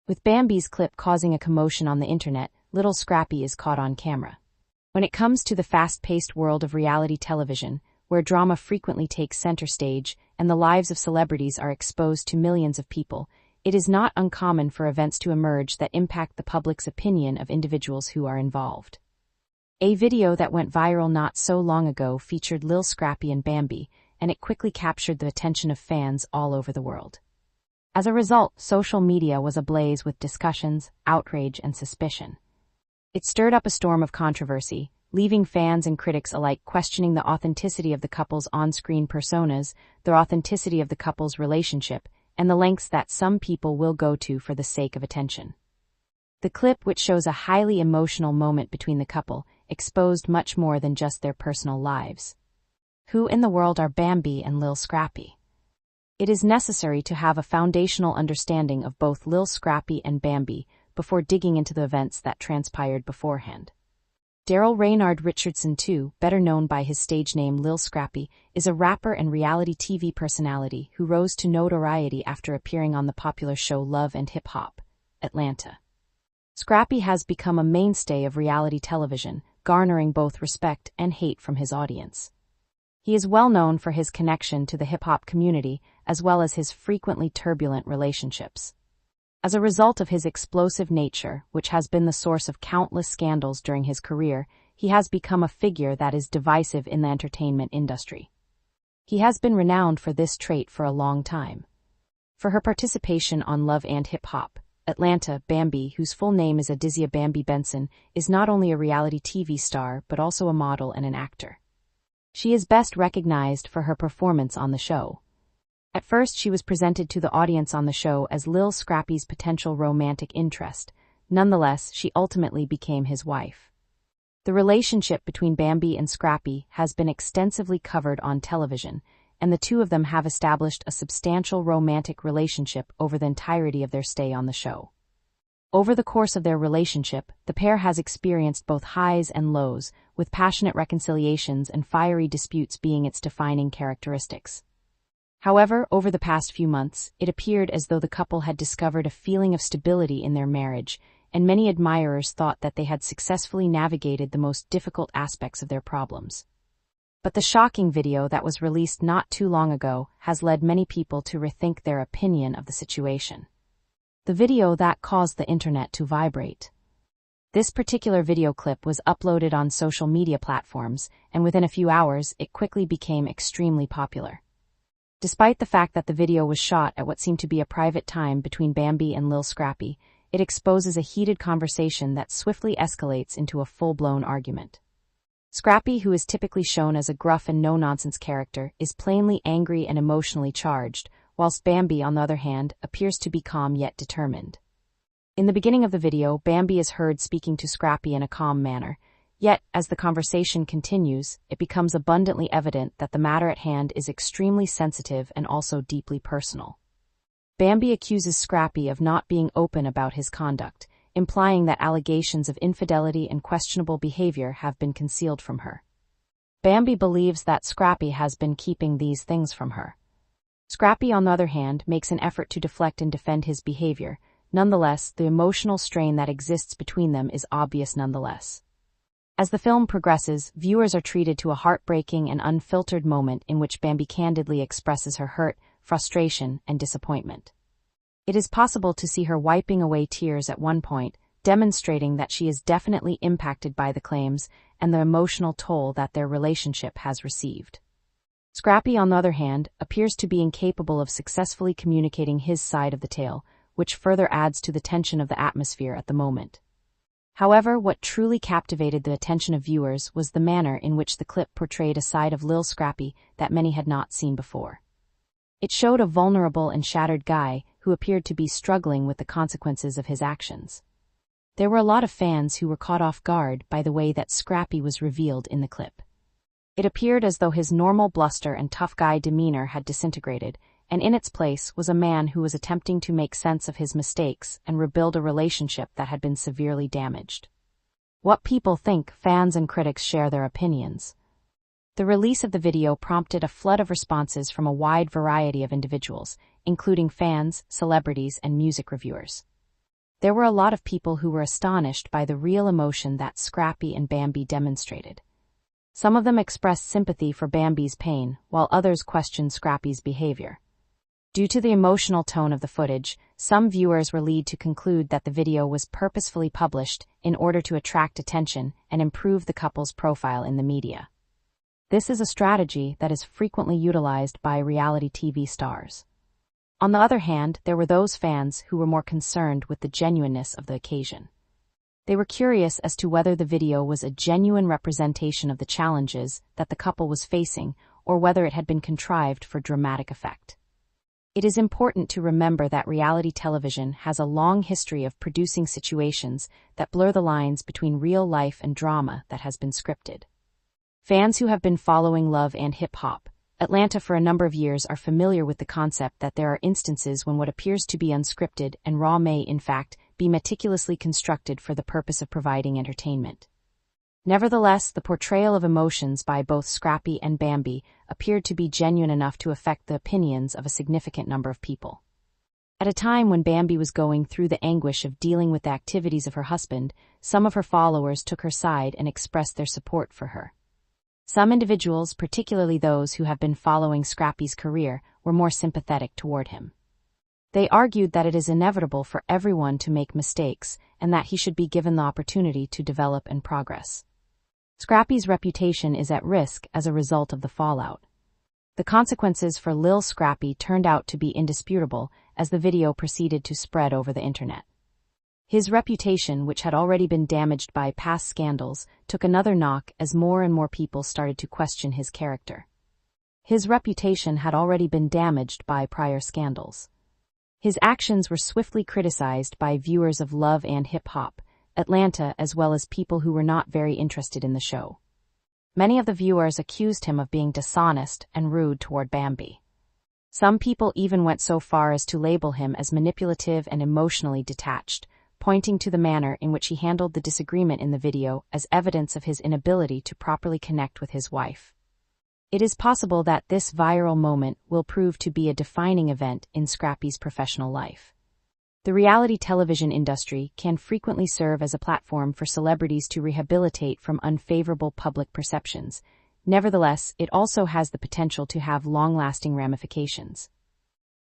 With Bambi's clip causing a commotion on the internet, Lil Scrappy is caught on camera. When it comes to the fast-paced world of reality television, where drama frequently takes center stage and the lives of celebrities are exposed to millions of people, it is not uncommon for events to emerge that impact the public's opinion of individuals who are involved. A video that went viral not so long ago featured Lil Scrappy and Bambi, and it quickly captured the attention of fans all over the world. As a result, social media was ablaze with discussions, outrage, and suspicion. It stirred up a storm of controversy, leaving fans and critics alike questioning the authenticity of the couple's on-screen personas, the authenticity of the couple's relationship, and the lengths that some people will go to for the sake of attention. The clip, which shows a highly emotional moment between the couple, exposed much more than just their personal lives. Who in the world are Bambi and Lil Scrappy? It is necessary to have a foundational understanding of both Lil Scrappy and Bambi before digging into the events that transpired beforehand. Daryl Reynard Richardson II, better known by his stage name Lil Scrappy, is a rapper and reality TV personality who rose to notoriety after appearing on the popular show Love and Hip Hop, Atlanta. Scrappy has become a mainstay of reality television, garnering both respect and hate from his audience. He is well known for his connection to the hip-hop community, as well as his frequently turbulent relationships. As a result of his explosive nature, which has been the source of countless scandals during his career, he has become a figure that is divisive in the entertainment industry. He has been renowned for this trait for a long time. For her participation on Love and Hip Hop, Atlanta, Bambi, whose full name is Adizia Bambi Benson, is not only a reality TV star but also a model and an actor. She is best recognized for her performance on the show. At first, she was presented to the audience on the show as Lil Scrappy's potential romantic interest. Nonetheless, she ultimately became his wife. The relationship between Bambi and Scrappy has been extensively covered on television, and the two of them have established a substantial romantic relationship over the entirety of their stay on the show. Over the course of their relationship, the pair has experienced both highs and lows, with passionate reconciliations and fiery disputes being its defining characteristics. However, over the past few months, it appeared as though the couple had discovered a feeling of stability in their marriage, and many admirers thought that they had successfully navigated the most difficult aspects of their problems. But the shocking video that was released not too long ago has led many people to rethink their opinion of the situation. The video that caused the internet to vibrate. This particular video clip was uploaded on social media platforms, and within a few hours, it quickly became extremely popular. Despite the fact that the video was shot at what seemed to be a private time between Bambi and Lil Scrappy, it exposes a heated conversation that swiftly escalates into a full-blown argument. Scrappy, who is typically shown as a gruff and no-nonsense character, is plainly angry and emotionally charged, whilst Bambi, on the other hand, appears to be calm yet determined. In the beginning of the video, Bambi is heard speaking to Scrappy in a calm manner, yet, as the conversation continues, it becomes abundantly evident that the matter at hand is extremely sensitive and also deeply personal. Bambi accuses Scrappy of not being open about his conduct, implying that allegations of infidelity and questionable behavior have been concealed from her. Bambi believes that Scrappy has been keeping these things from her. Scrappy, on the other hand, makes an effort to deflect and defend his behavior. Nonetheless, the emotional strain that exists between them is obvious nonetheless. As the film progresses, viewers are treated to a heartbreaking and unfiltered moment in which Bambi candidly expresses her hurt, frustration, and disappointment. It is possible to see her wiping away tears at one point, demonstrating that she is definitely impacted by the claims and the emotional toll that their relationship has received. Scrappy, on the other hand, appears to be incapable of successfully communicating his side of the tale, which further adds to the tension of the atmosphere at the moment. However, what truly captivated the attention of viewers was the manner in which the clip portrayed a side of Lil Scrappy that many had not seen before. It showed a vulnerable and shattered guy who appeared to be struggling with the consequences of his actions. There were a lot of fans who were caught off guard by the way that Scrappy was revealed in the clip. It appeared as though his normal bluster and tough guy demeanor had disintegrated, and in its place was a man who was attempting to make sense of his mistakes and rebuild a relationship that had been severely damaged. What people think, fans and critics share their opinions. The release of the video prompted a flood of responses from a wide variety of individuals, including fans, celebrities, and music reviewers. There were a lot of people who were astonished by the real emotion that Scrappy and Bambi demonstrated. Some of them expressed sympathy for Bambi's pain, while others questioned Scrappy's behavior. Due to the emotional tone of the footage, some viewers were led to conclude that the video was purposefully published in order to attract attention and improve the couple's profile in the media. This is a strategy that is frequently utilized by reality TV stars. On the other hand, there were those fans who were more concerned with the genuineness of the occasion. They were curious as to whether the video was a genuine representation of the challenges that the couple was facing or whether it had been contrived for dramatic effect. It is important to remember that reality television has a long history of producing situations that blur the lines between real life and drama that has been scripted. Fans who have been following Love and Hip Hop Atlanta for a number of years are familiar with the concept that there are instances when what appears to be unscripted and raw may, in fact, be meticulously constructed for the purpose of providing entertainment. Nevertheless, the portrayal of emotions by both Scrappy and Bambi appeared to be genuine enough to affect the opinions of a significant number of people. At a time when Bambi was going through the anguish of dealing with the activities of her husband, some of her followers took her side and expressed their support for her. Some individuals, particularly those who have been following Scrappy's career, were more sympathetic toward him. They argued that it is inevitable for everyone to make mistakes and that he should be given the opportunity to develop and progress. Scrappy's reputation is at risk as a result of the fallout. The consequences for Lil Scrappy turned out to be indisputable as the video proceeded to spread over the internet. His reputation, which had already been damaged by past scandals, took another knock as more and more people started to question his character. His reputation had already been damaged by prior scandals. His actions were swiftly criticized by viewers of Love and Hip Hop Atlanta as well as people who were not very interested in the show. Many of the viewers accused him of being dishonest and rude toward Bambi. Some people even went so far as to label him as manipulative and emotionally detached, pointing to the manner in which he handled the disagreement in the video as evidence of his inability to properly connect with his wife. It is possible that this viral moment will prove to be a defining event in Scrappy's professional life. The reality television industry can frequently serve as a platform for celebrities to rehabilitate from unfavorable public perceptions. Nevertheless, it also has the potential to have long-lasting ramifications.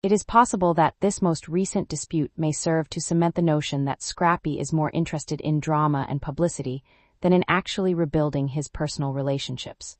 It is possible that this most recent dispute may serve to cement the notion that Scrappy is more interested in drama and publicity than in actually rebuilding his personal relationships.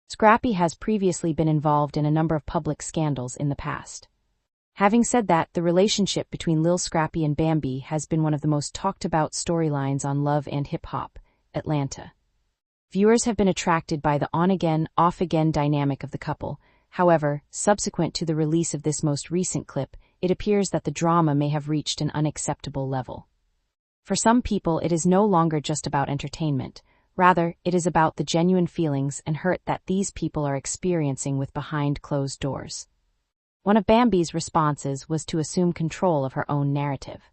Scrappy has previously been involved in a number of public scandals in the past. Having said that, the relationship between Lil Scrappy and Bambi has been one of the most talked about storylines on Love and Hip Hop Atlanta. Viewers have been attracted by the on-again, off-again dynamic of the couple. However, subsequent to the release of this most recent clip, it appears that the drama may have reached an unacceptable level. For some people, it is no longer just about entertainment. Rather, it is about the genuine feelings and hurt that these people are experiencing with behind closed doors. One of Bambi's responses was to assume control of her own narrative.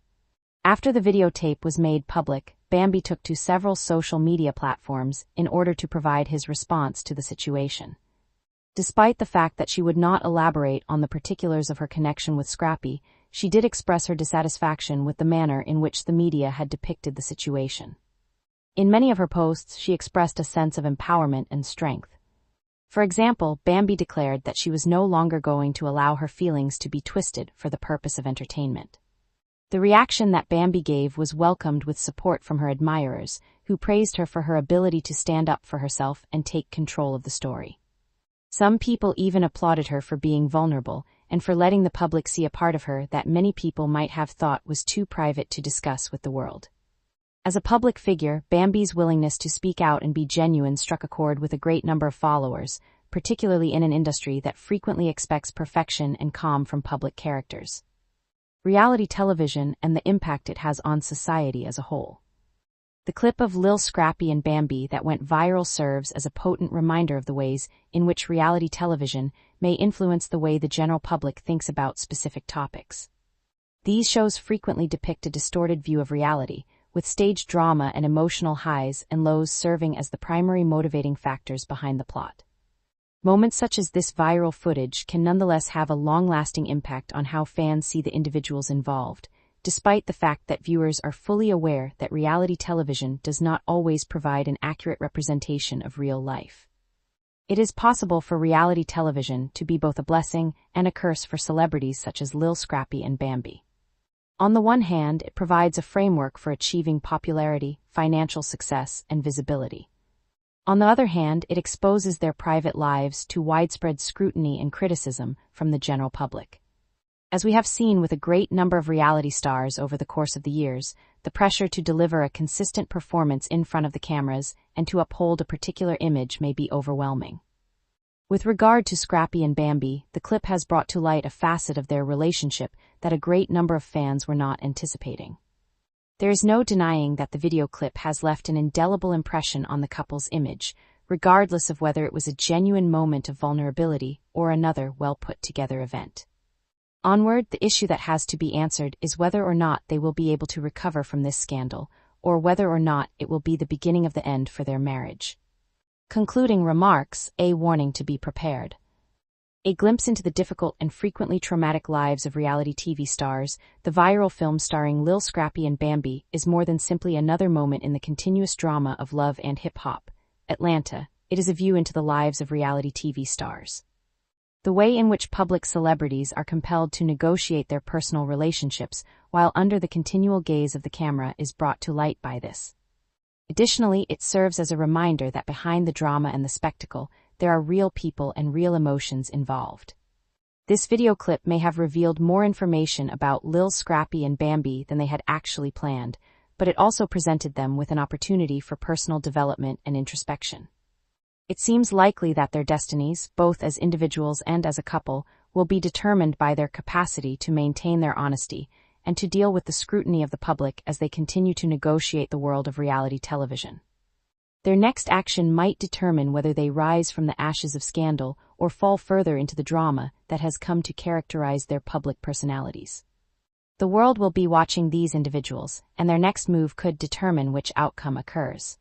After the videotape was made public, Bambi took to several social media platforms in order to provide his response to the situation. Despite the fact that she would not elaborate on the particulars of her connection with Scrappy, she did express her dissatisfaction with the manner in which the media had depicted the situation. In many of her posts, she expressed a sense of empowerment and strength. For example, Bambi declared that she was no longer going to allow her feelings to be twisted for the purpose of entertainment. The reaction that Bambi gave was welcomed with support from her admirers, who praised her for her ability to stand up for herself and take control of the story. Some people even applauded her for being vulnerable and for letting the public see a part of her that many people might have thought was too private to discuss with the world. As a public figure, Bambi's willingness to speak out and be genuine struck a chord with a great number of followers, particularly in an industry that frequently expects perfection and calm from public characters. Reality television and the impact it has on society as a whole. The clip of Lil Scrappy and Bambi that went viral serves as a potent reminder of the ways in which reality television may influence the way the general public thinks about specific topics. These shows frequently depict a distorted view of reality, with staged drama and emotional highs and lows serving as the primary motivating factors behind the plot. Moments such as this viral footage can nonetheless have a long-lasting impact on how fans see the individuals involved, despite the fact that viewers are fully aware that reality television does not always provide an accurate representation of real life. It is possible for reality television to be both a blessing and a curse for celebrities such as Lil Scrappy and Bambi. On the one hand, it provides a framework for achieving popularity, financial success, and visibility. On the other hand, it exposes their private lives to widespread scrutiny and criticism from the general public. As we have seen with a great number of reality stars over the course of the years, the pressure to deliver a consistent performance in front of the cameras and to uphold a particular image may be overwhelming. With regard to Scrappy and Bambi, the clip has brought to light a facet of their relationship that a great number of fans were not anticipating. There is no denying that the video clip has left an indelible impression on the couple's image, regardless of whether it was a genuine moment of vulnerability or another well-put-together event. Onward, the issue that has to be answered is whether or not they will be able to recover from this scandal, or whether or not it will be the beginning of the end for their marriage. Concluding remarks, a warning to be prepared. A glimpse into the difficult and frequently traumatic lives of reality TV stars, the viral film starring Lil Scrappy and Bambi is more than simply another moment in the continuous drama of love and hip-hop. Atlanta, it is a view into the lives of reality TV stars. The way in which public celebrities are compelled to negotiate their personal relationships while under the continual gaze of the camera is brought to light by this. Additionally, it serves as a reminder that behind the drama and the spectacle, there are real people and real emotions involved. This video clip may have revealed more information about Lil Scrappy and Bambi than they had actually planned, but it also presented them with an opportunity for personal development and introspection. It seems likely that their destinies, both as individuals and as a couple, will be determined by their capacity to maintain their honesty and to deal with the scrutiny of the public as they continue to negotiate the world of reality television. Their next action might determine whether they rise from the ashes of scandal or fall further into the drama that has come to characterize their public personalities. The world will be watching these individuals, and their next move could determine which outcome occurs.